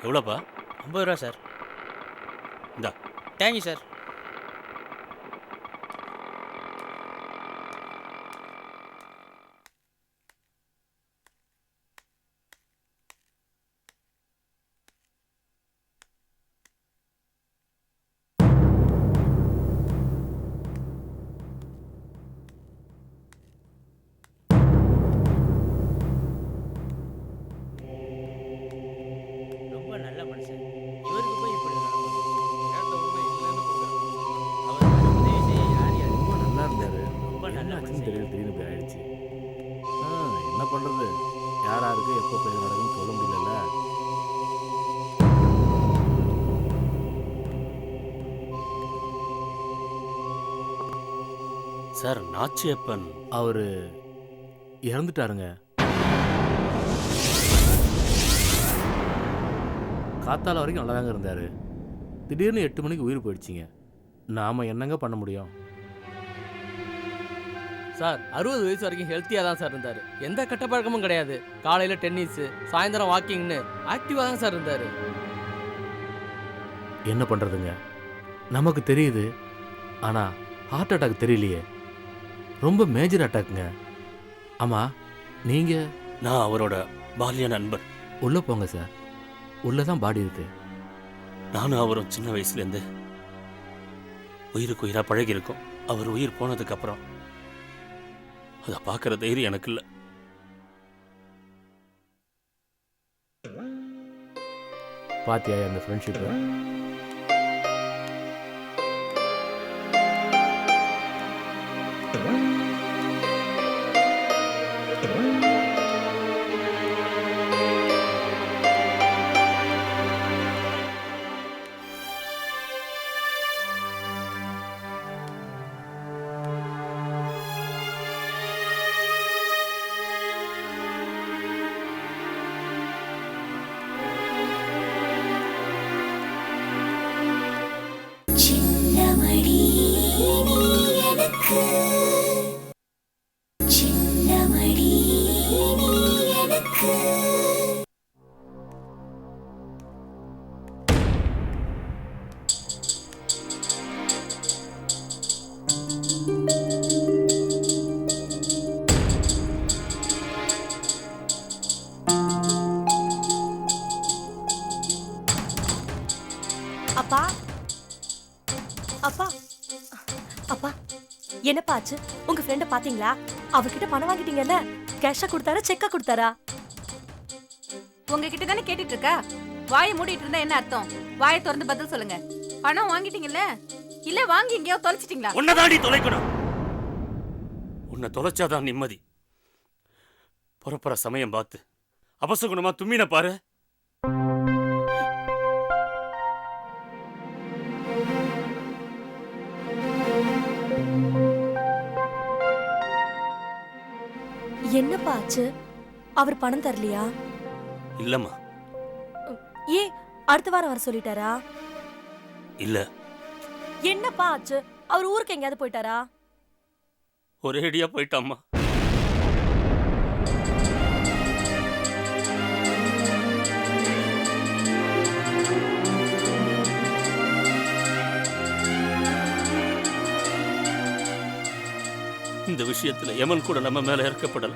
எவ்வளோப்பா? 50 ரூபா சார். இந்தா. Thank you sir. ரொம்ப நல்ல மனுஷன். இவருக்கு போய் இப்படி ஒரு நிலைமை. கேட்ட உடனே இல்லைன்னு கொடுக்குறேன். அவருக்கு உதவி செய்ய யார் யார்? ரொம்ப நல்லா இருந்தாரு. ரொம்ப நல்ல என்னாச்சுன்னு மனுஷன். தெரியல, திடீர்னு இப்படி ஆயிடுச்சு. என்ன பண்றது, யாராருக்கு எப்போ போய் நடக்குன்னு சொல்ல முடியல. சார், நாச்சியப்பன் அவரு இறந்துட்டாருங்க. காத்தால வரைக்கும் நல்லா தாங்க இருந்தாரு. திடீர்னு 8 மணிக்கு உயிர் போயிடுச்சிங்க. நாம என்னங்க பண்ண முடியும்? சார் 60 வயசு வரைக்கும் ஹெல்த்தியாக தான் சார் இருந்தார். எந்த கெட்ட பழக்கமும் கிடையாது. காலையில் டென்னிஸு, சாயந்தரம் வாக்கிங்னு ஆக்டிவாக தான் சார் இருந்தார். என்ன பண்றதுங்க, நமக்கு தெரியுது, ஆனா ஹார்ட் அட்டாக் தெரியலையே. ரொம்ப மேஜர் அட்டாக்குங்க. ஆமா, நீங்க? நான் அவரோட பால்ய நண்பன். உள்ள போங்க சார், உள்ளதான் பாடி இருக்கு. நானும் அவரும் சின்ன வயசுலேருந்து உயிருக்கு உயிராக பழகி இருக்கோம். அவர் உயிர் போனதுக்கப்புறம் அதை பார்க்குற தைரியம் எனக்கு இல்லை. பாத்தியா அந்த ஃப்ரெண்ட்ஷிப்பு? அப்பா அப்பா அப்பா, என்னப்பா ஆச்சு? உங்க ஃப்ரெண்ட பாத்தீங்களா? அவகிட்ட பணம் வாங்கிட்டீங்கல்ல? கேஷா கொடுத்தாரா, செக்கா கொடுத்தாரா? உங்ககிட்ட தானே கேட்டுட்டு இருக்கா? வாயை மூடிட்டு இருந்தா என்ன அர்த்தம்? வாயை திறந்து பதில் சொல்லுங்க. பணம் வாங்கிட்டீங்கல்ல? இல்ல வாங்கி எங்கேயோ தொலைச்சிட்டீங்களா? உன்னதாடி தொலைக்கணும். உன்னை தொலைச்சாதான் நிம்மதி. புறப்புற சமயம் பார்த்து அபசகுணமா தும்மின பாரு. என்னப்பா ஆச்சு? அவர் பணம் தரலையா? இல்லம்மா. ஏன் அடுத்த வாரம் வர சொல்லிட்டாரா? இல்ல. என்னப்பா ஆச்சு? அவர் ஊருக்கு எங்கேயாவது போயிட்டாரா? ஒரேடியா போயிட்டாம்மா. இந்த விஷயத்துல யமன் கூட நம்ம மேல இறக்கப்படல.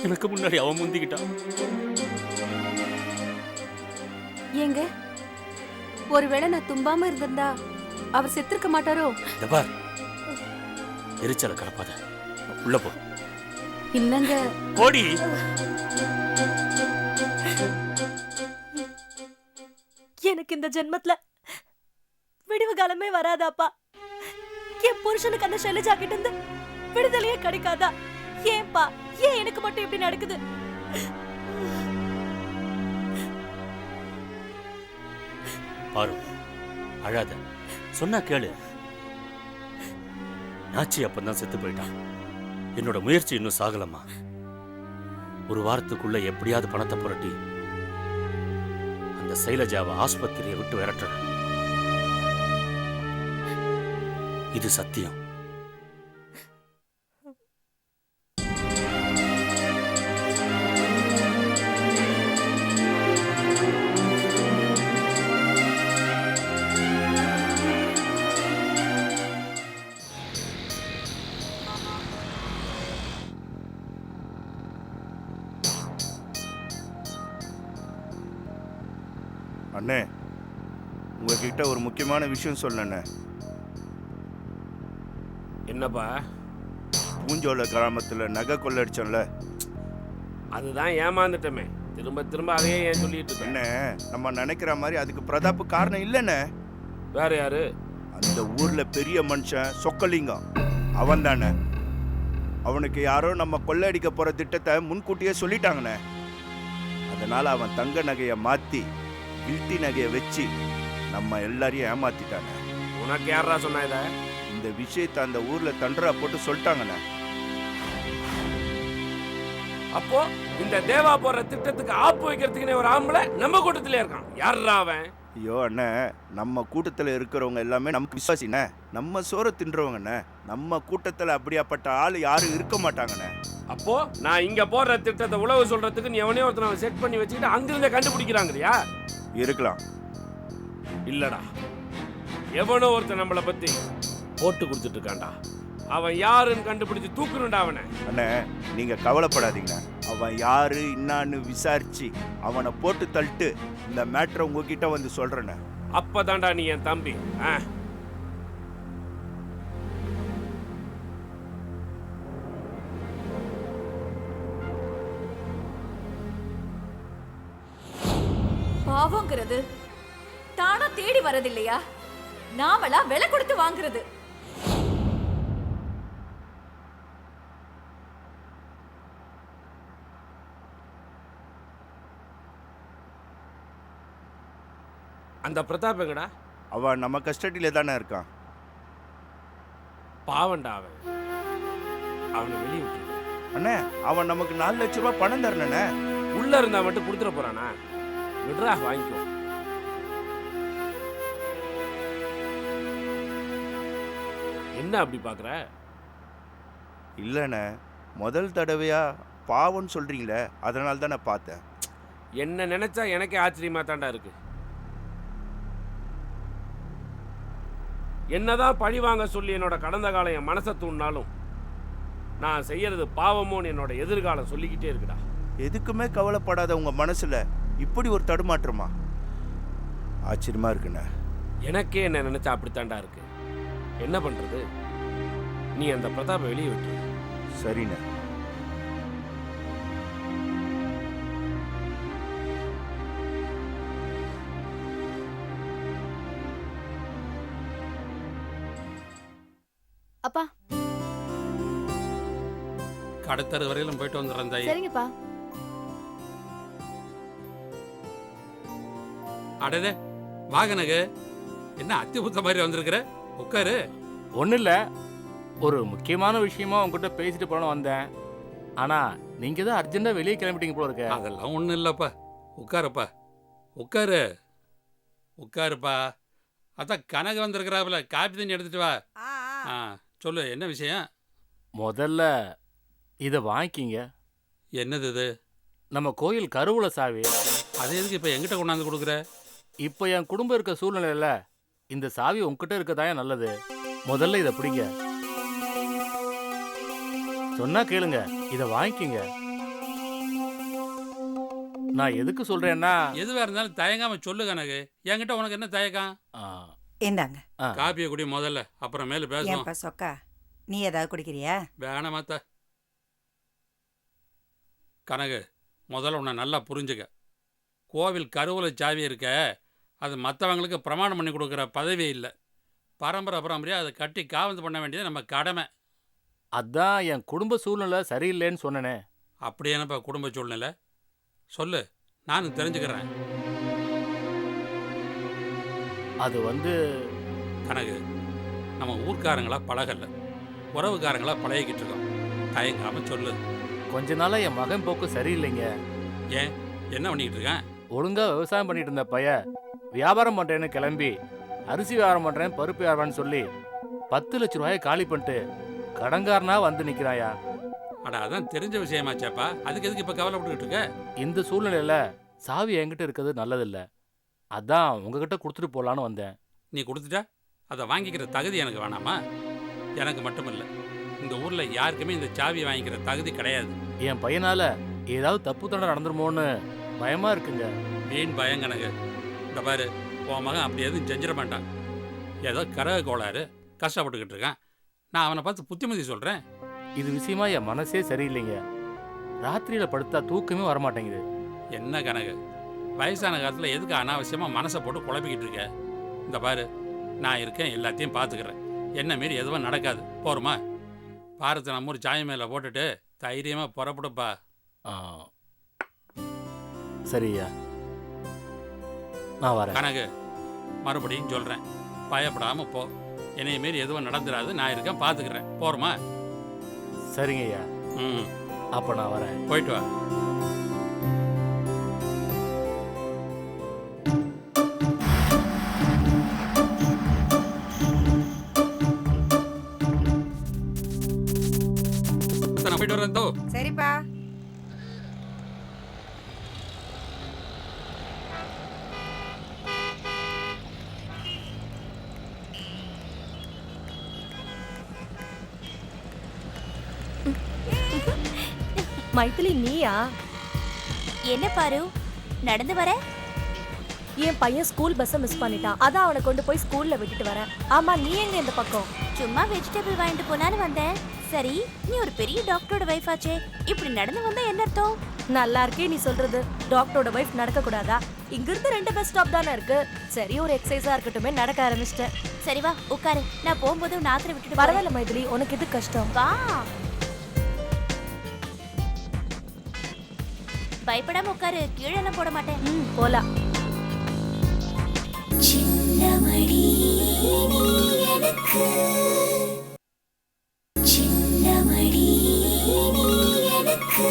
எனக்கு முன்னாடி அவன் முந்திக்கிட்டான். ஏங்க, ஒருவேளை நான் தும்பாம இருந்திருந்தா அவர் செத்திருக்க மாட்டாரோ? இந்த பார், எரிச்சலை கலப்பாத. உள்ள போ. இல்லங்க. போடி. எனக்கு இந்த ஜென்மத்துல விடுவு காலமே வராதாப்பா. என் புருஷனுக்கு அந்த ஷெலிஜா கிட்ட இருந்து விடுதலையே கிடைக்காதா? ஏன்பா, ஏன் எனக்கு மட்டும் இப்படி நடக்குது? பாரு, அழாத. சொன்னா கேளு. நாச்சி அப்பந்தான் செத்து போயிட்டான். என்னோட முயற்சி இன்னும் சாகலம்மா. ஒரு வாரத்துக்குள்ள எப்படியாவது பணத்தை புரட்டி அந்த சைலஜாவை ஆஸ்பத்திரியை விட்டு விரட்டுற. இது சத்தியம். அண்ணே, உங்ககிட்ட ஒரு முக்கியமான விஷயம் சொல்லண்ணே. என்னப்பா? பூஞ்சோல கிராமத்தில் நகை கொள்ளடிச்சோம்ல, அதுதான் ஏமாந்துட்டமே. திரும்ப திரும்ப அதையே ஏன் சொல்லிட்டு இருக்க? அண்ணே, நம்ம நினைக்கிற மாதிரி அதுக்கு பிரதாப் காரணம் இல்லைண்ணே. வேற யாரு? அந்த ஊர்ல பெரிய மனுஷன் சொக்கலிங்கம், அவன் தானே. அவனுக்கு யாரோ நம்ம கொள்ளடிக்க போற திட்டத்தை முன்கூட்டியே சொல்லிட்டாங்கண்ணே. அதனால அவன் தங்க நகையை மாத்தி கில்ட்டி நகையை வச்சு நம்ம எல்லாரையும் ஏமாத்திட்டாங்க. உனக்கு யாரா சொன்னா இத? இந்த விஷயத்தை அந்த ஊர்ல தண்டரா போட்டு சொல்லிட்டாங்கண்ணே. அப்போ இந்த தேவா போற திட்டத்துக்கு ஆப்பு வைக்கிறதுக்குன்னு ஒரு ஆம்பளை நம்ம கூட்டத்திலே இருக்கான். யாரா அவன்? ஐயோ அண்ணே, நம்ம கூட்டத்தில் இருக்கிறவங்க எல்லாமே நமக்கு விசுவாசிண்ணே. நம்ம சோற தின்றவங்கண்ணே. நம்ம கூட்டத்தில் அப்படியாப்பட்ட ஆள் யாரும் இருக்க மாட்டாங்கண்ணே. அப்போ நான் இங்க போடுற திட்டத்தை உழவு சொல்றதுக்கு நீ எவனே ஒருத்தனை செட் பண்ணி வச்சுக்கிட்டு அங்கிருந்தே கண்டுபிடிக்கிறாங்கறியா? இருக்கலாம். இல்லடா, எவனோ ஒருத்தன் நம்மளை பத்தி போட்டு கொடுத்துட்டு இருக்கான்டா. அவன் யாருன்னு கண்டுபிடிச்சு தூக்குறா அவனை. அண்ணே, நீங்க கவலைப்படாதீங்கண்ணே. அவன் யாரு என்னான்னு விசாரிச்சு அவனை போட்டு தள்ளிட்டு இந்த மேட்ரை உங்ககிட்ட வந்து சொல்றேண்ணே. அப்பதான்டா நீ என் தம்பி. பாவங்கிறது தானா தேடி வரது இல்லையா? நாமளா விலை கொடுத்து வாங்குறது. அந்த பிரதாப் எங்கடா? அவன் நம்ம கஸ்டடியில தானே இருக்கான். பாவண்டா அவன். அவனை வெளியே விட்டு. அண்ணே, அவன் நமக்கு 4 லட்சம் ரூபாய் பணம் தரணுண்ணே. உள்ள இருந்தா மட்டும் கொடுத்துட போறானா? விடுறா, வாங்கிக்கோ. என்ன அப்படி பாக்குற? இல்லைண்ணே, முதல் தடவையா பாவம்னு சொல்றீங்களே, அதனால தான் நான் பார்த்தேன். என்ன நினைச்சா எனக்கே ஆச்சரியமா தாண்டா இருக்கு. என்னதான் பழி வாங்க சொல்லி என்னோட கடந்த காலம் என் மனசை தூண்டினாலும் நான் செய்யறது பாவமோன்னு என்னோட எதிர்காலம் சொல்லிக்கிட்டே இருக்குடா. எதுக்குமே கவலைப்படாத உங்க மனசுல இப்படி ஒரு தடுமாற்றமா? ஆச்சரியமா இருக்குண்ணே. எனக்கே என்ன நினைச்சா அப்படித்தாண்டா இருக்கு. என்ன பண்றது? நீ அந்த பிரதாபை வெளியே விட்டு. சரிண்ணே. அப்பா, கடத்தரு வரையிலும் போயிட்டு வந்துடுறேன் தாயி. சரிங்கப்பா. அடடே, வாகனகு என்ன அத்திபுத்த மாதிரி வந்திருக்கிற? உட்காரு. ஒன்றும் இல்லை, ஒரு முக்கியமான விஷயமா உங்ககிட்ட பேசிட்டு போன வந்தேன். ஆனால் நீங்கள் தான் அர்ஜென்ட்டாக வெளியே கிளம்பிட்டீங்க போல இருக்க. அதெல்லாம் ஒன்றும் இல்லைப்பா. உட்காருப்பா, உட்காரு உட்காருப்பா. அதான் கனகு வந்திருக்கிறாப்புல, காப்பி தண்ணி எடுத்துட்டு வா. சொல்லு, என்ன விஷயம்? முதல்ல இதை வாங்கிக்கிங்க. என்னது இது? நம்ம கோயில் கருவூல சாவி. அது எதுக்கு இப்போ எங்கிட்ட கொண்டாந்து கொடுக்குற? இப்போ என் குடும்பம் இருக்க சூழ்நிலையில் இந்த சாவி உங்ககிட்ட இருக்கதாயா நல்லது. முதல்ல இதை பிடிங்க. சொன்னா கேளுங்க, இதை வாங்கிக்கிங்க. நான் எதுக்கு சொல்றேன்னா, எதுவாக இருந்தாலும் தயங்காம சொல்லு கனகு. என்கிட்ட உனக்கு என்ன தயக்கம்? இந்தாங்க காப்பியை குடி முதல்ல, அப்புறம் மேல பேசுவோம். ஏன்பா சொக்கா, நீ ஏதாவது குடிக்கிறியா? வேணாமாத்த. கனகு, முதல்ல உன்னை நல்லா புரிஞ்சுக்க. கோவில் கருவூல சாவி இருக்க, அது மற்றவங்களுக்கு பிரமாணம் பண்ணி கொடுக்குற பதவி இல்லை. பரம்பரை பரம்பரையாக அதை கட்டி காவந்து பண்ண வேண்டியது நம்ம கடமை. அதான் என் குடும்ப சூழ்நிலை சரியில்லைன்னு சொன்னனே. அப்படி என்னப்பா குடும்ப சூழ்நிலை? சொல்லு, நானும் தெரிஞ்சுக்கிறேன். அது வந்து கனகு, நம்ம ஊர்க்காரங்களா பழகல, உறவுக்காரங்களா பழகிக்கிட்டு இருக்கோம். தயங்காம சொல்லு. கொஞ்ச நாளா என் மகன் போக்கு சரியில்லைங்க. ஏன், என்ன பண்ணிக்கிட்டு இருக்கேன்? ஒழுங்கா விவசாயம் பண்ணிட்டு இருந்த பைய வியாபாரம் பண்றேன்னு கிளம்பி அரிசி வியாபாரம் பண்றேன், பருப்பு வியாபாரம்னு சொல்லி 10 லட்சம் ரூபாயை காலி பண்ணிட்டு கடன்காரனா வந்து நிக்கிறாயா. அட, அதான் தெரிஞ்ச விஷயமாச்சாப்பா. அதுக்கு எதுக்கு இப்ப கவலைப்பட்டுக்கிட்டு இருக்க? இந்த சூழ்நிலையில சாவி என்கிட்ட இருக்கிறது நல்லதில்லை. அதான் உங்ககிட்ட கொடுத்துட்டு போலான்னு வந்தேன். நீ கொடுத்துட்டா அதை வாங்கிக்கிற தகுதி எனக்கு வேணாமா? எனக்கு மட்டுமில்லை, இந்த ஊர்ல யாருக்குமே இந்த சாவியை வாங்கிக்கிற தகுதி கிடையாது. என் பையனால ஏதாவது தப்பு தண்டை நடந்துருமோன்னு பயமா இருக்குங்க. வீண் பயங்கனகு. இந்த பாரு, உன் மகன் அப்படி எதுவும் செஞ்சிட மாட்டான். ஏதோ கரக கோளாறு கஷ்டப்பட்டுக்கிட்டு இருக்கான். நான் அவனை பார்த்து புத்திமதி சொல்கிறேன். இது விஷயமா என் மனசே சரியில்லைங்க. ராத்திரியில் படுத்தா தூக்கமே வரமாட்டேங்குது. என்ன கணக்கு, வயசான காலத்தில் எதுக்கு அனாவசியமாக மனசை போட்டு குழப்பிக்கிட்டு இருக்க? இந்த பாரு, நான் இருக்கேன், எல்லாத்தையும் பார்த்துக்கிறேன். என்ன மீறி எதுவும் நடக்காது. போருமா? பாரத்தை நம்ம ஒரு சாயம் மேலே போட்டுட்டு தைரியமாக புறப்படுப்பா. சரியா, நான் வரேன். கணக்கு, மறுபடியும் சொல்கிறேன், பயப்படாமல் போ. என்னைய மீறி எதுவும் நடந்துடாது. நான் இருக்கேன், பார்த்துக்கிறேன். போருமா? சரிங்க ஐயா. ம், அப்போ நான் வரேன். போயிட்டு வா. நான் போயிட்டு வரேன். தோ சரிப்பா. மைதிலி, நீயா? என்ன பாரு, நடந்து வர? என் பையன் ஸ்கூல் பஸ்ஸை மிஸ் பண்ணிட்டான். அதான் அவனை கொண்டு போய் ஸ்கூல்ல விட்டுட்டு வரேன். ஆமா, நீ எங்க இந்த பக்கம்? சும்மா வெஜிடபிள் வாங்கிட்டு போலான்னு வந்தேன். சரி, நீ ஒரு பெரிய டாக்டரோட வைஃப் ஆச்சே, இப்படி நடந்து வந்தா என்ன அர்த்தம்? நல்லா இருக்கே நீ சொல்றது. டாக்டரோட வைஃப் நடக்க கூடாதா? இங்க இருந்து 2 பஸ் ஸ்டாப் தானே இருக்கு. சரி, ஒரு எக்ஸசைஸா இருக்கட்டுமே, நடக்க ஆரம்பிச்சிட்டேன். சரி வா, உட்காரு. நான் போகும்போது நாத்திரை விட்டுட்டு பரவாயில்ல மைதிலி, உனக்கு இது கஷ்டம். வா. பயப்படாம உட்காரு, கீழே எல்லாம் போட மாட்டேன். போலாம். சின்னமடி நீ எனக்கு, சின்னமடி நீ எனக்கு.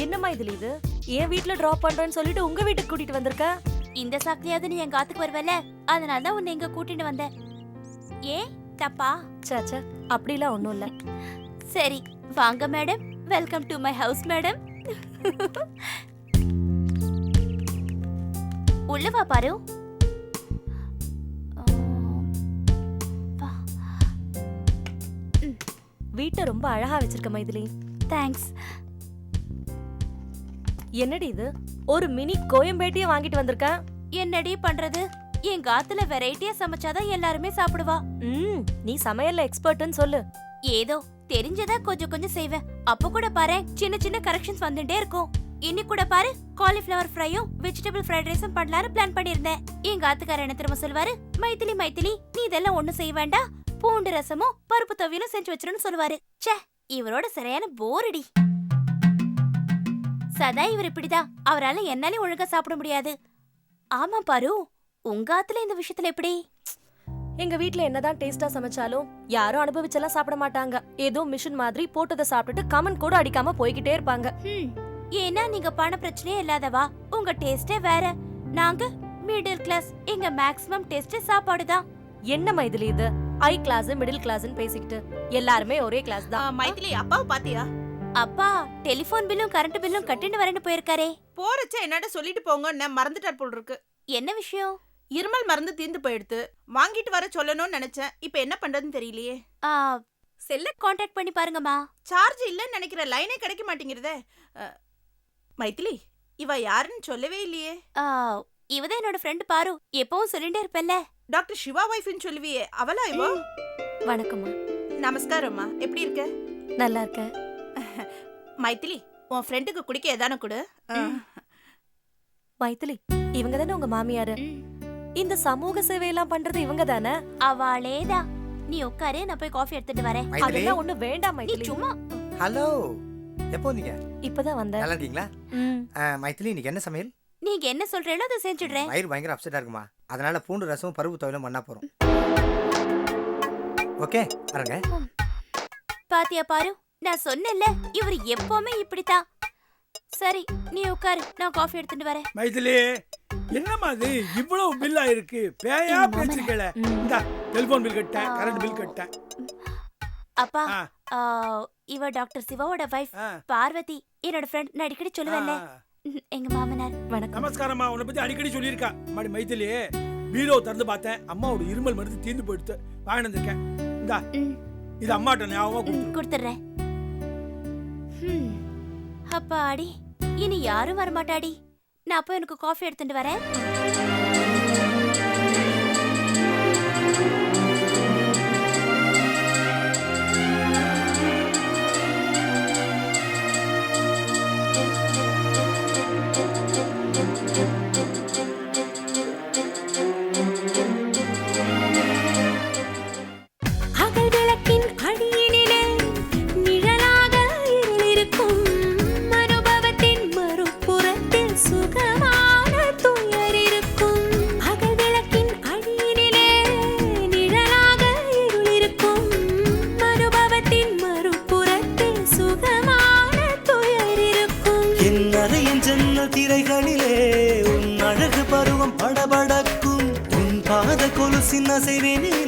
என்ன மைதிலி இது? என் வீட்ல டிராப் பண்றேன்னு சொல்லிட்டு உங்க வீட்டுக்கு கூட்டிட்டு வந்திருக்க? இந்த சாக்கியாவது நீ என் காத்துக்கு வருவல, அதனால தான் உன்னை இங்க கூட்டிட்டு வந்தேன். ஏன் தப்பா? சாச்சா, அப்படிலாம் ஒண்ணும் இல்ல. சரி வாங்க madam, welcome to my house madam. உள்ள வா பாரு. வீட்டை ரொம்ப அழகா வச்சிருக்க மைதிலி. தேங்க்ஸ். என்னடி இது? ஒரு மினி கோயம்பேட்டியை வாங்கிட்டு வந்திருக்கேன். என்னடி பண்றது? என் காத்துல வெரைட்டியா சமைச்சாதான் எல்லாருமே சாப்பிடுவா. நீ சமையல்ல எக்ஸ்பர்ட்னு சொல்லு. ஏதோ தெரிஞ்சதா கொஞ்சம் கொஞ்சம் செய்வேன். அப்ப கூட பாரு, சின்ன சின்ன கரெக்ஷன்ஸ் வந்துட்டே இருக்கும். இன்னி கூட பாரு, காலிஃபிளவர் ஃப்ரையும் வெஜிடபிள் ஃப்ரைட் ரைஸும் பண்ணலாம்னு பிளான் பண்ணிருந்தேன். எங்க ஆத்துக்காரர் என்ன திரும்ப சொல்வாரு, மைதிலி மைதிலி நீ இதெல்லாம் ஒண்ணும் செய்ய வேண்டாம், பூண்டு ரசமும் பருப்பு துவையலும் செஞ்சு வச்சிருன்னு சொல்லுவாரு. ச்சே, இவரோட சரியான போரடி. சதா இவர் இப்படிதான். அவரால என்னாலே ஒழுங்கா சாப்பிட முடியாது. ஆமா பாரு, உங்க ஆத்துல இந்த விஷயத்துல எப்படி? எங்க வீட்ல என்னதான் டேஸ்டா சமைச்சாலும் யாரும் அனுபவிச்செல்லாம் சாப்பிட மாட்டாங்க. ஏதோ மிஷின் மாதிரி போட்டதை சாப்பிட்டுட்டு கமெண்ட் கூட அடிக்காம போய்கிட்டே இருப்பாங்க. ஏன்னா நீங்க பண பிரச்சனையே இல்லாதவா, உங்க டேஸ்டே வேற. நாங்க மிடில் கிளாஸ், எங்க மேக்ஸிமம் டேஸ்ட் சாப்பாடு தான். என்ன மைதிலி இது? ஹை கிளாஸ் மிடில் கிளாஸ்னு பேசிக்கிட்டு எல்லாருமே ஒரே கிளாஸ் தான். மைதிலி, அப்பாவை பாத்தியா? அப்பா டெலிபோன் பில்லும் கரண்ட் பில்லும் கட்டிட்டு வரேன்னு போயிருக்காரே. போறச்ச என்னடா சொல்லிட்டு போங்க, மறந்துட்டார் போல் இருக்கு. என்ன விஷயம்? இருமல் மருந்து தீர்ந்து போயிடுத்து, வாங்கிட்டு வர சொல்லணும்னு நினைச்சேன். இப்ப என்ன பண்றதுன்னு தெரியலையே. செல்ல கான்டாக்ட் பண்ணி பாருங்கம்மா. சார்ஜ் இல்லன்னு நினைக்கிற, லைனே கிடைக்க மாட்டேங்கிறதே. மைதிலி, இவ யாருன்னு சொல்லவே இல்லையே. இவதான் என்னோட ஃப்ரெண்ட் பாரு, எப்பவும் சொல்லிட்டே இருப்பேன்ல. டாக்டர் சிவா வைஃப்னு சொல்லுவியே, அவளா இவ? வணக்கம்மா. நமஸ்காரம்மா, எப்படி இருக்க? நல்லா இருக்க. மைதிலி, உன் ஃப்ரெண்டுக்கு குடிக்க ஏதானு கொடு. மைதிலி, இவங்க தானே உங்க மாமியாரு? இந்த சமூக சேவையெல்லாம் பண்றது இவங்க தானே? அவளேதான். நீ உட்காரு, நான் போய் காஃபி எடுத்துட்டு வரேன். அதெல்லாம் ஒண்ணு வேண்டாம் நீ மைதிலி. சும்மா. ஹலோ, எப்போ வந்தீங்க? இப்பதான் வந்தேன். நல்லா இருக்கீங்களா? மைதிலி, இன்னைக்கு என்ன சமையல்? நீங்க என்ன சொல்றீங்களோ அதை செஞ்சுடுறேன். வயிறு பயங்கர அப்செட்டா இருக்குமா, அதனால பூண்டு ரசமும் பருப்பு துவையலும் பண்ணா போறோம். ஓகே, வரங்க. பாத்தியா பாரு, நான் சொன்னேன்ல, இவர் எப்பவுமே இப்படித்தான். சரி நீ உட்காரு, நான் காஃபி எடுத்துட்டு வரேன். மைதிலி, என்னம்மா இது இவ்வளவு பில் ஆயிருக்கு? பேயா பேசிக்கல. இந்த டெலிபோன் பில் கட்ட, கரண்ட் பில் கட்ட. அப்பா, இவ டாக்டர் சிவாவோட வைஃப் பார்வதி, என்னோட ஃப்ரெண்ட். நான் அடிக்கடி சொல்லுவேன்ல, எங்க மாமனார். வணக்கம். நமஸ்காரம்மா. உன்னை பத்தி அடிக்கடி சொல்லியிருக்கா. மாடி மைதிலி, பீரோ திறந்து பார்த்தேன், அம்மாவோட இருமல் மருந்து தீர்ந்து போயிடுத்து, வாங்கிட்டு வந்திருக்கேன். இந்தா, இது அம்மாட்ட ஞாபகமா கொடுத்துரு. கொடுத்துட்றேன். அப்பாடி, இனி யாரும் வரமாட்டாடி. நான் போய் எனக்கு காஃபி எடுத்துட்டு வரேன். திரைகளிலே உன் அழகு பருவம் படபடக்கும் உன் பாத கொலுசின் அசைவினிலே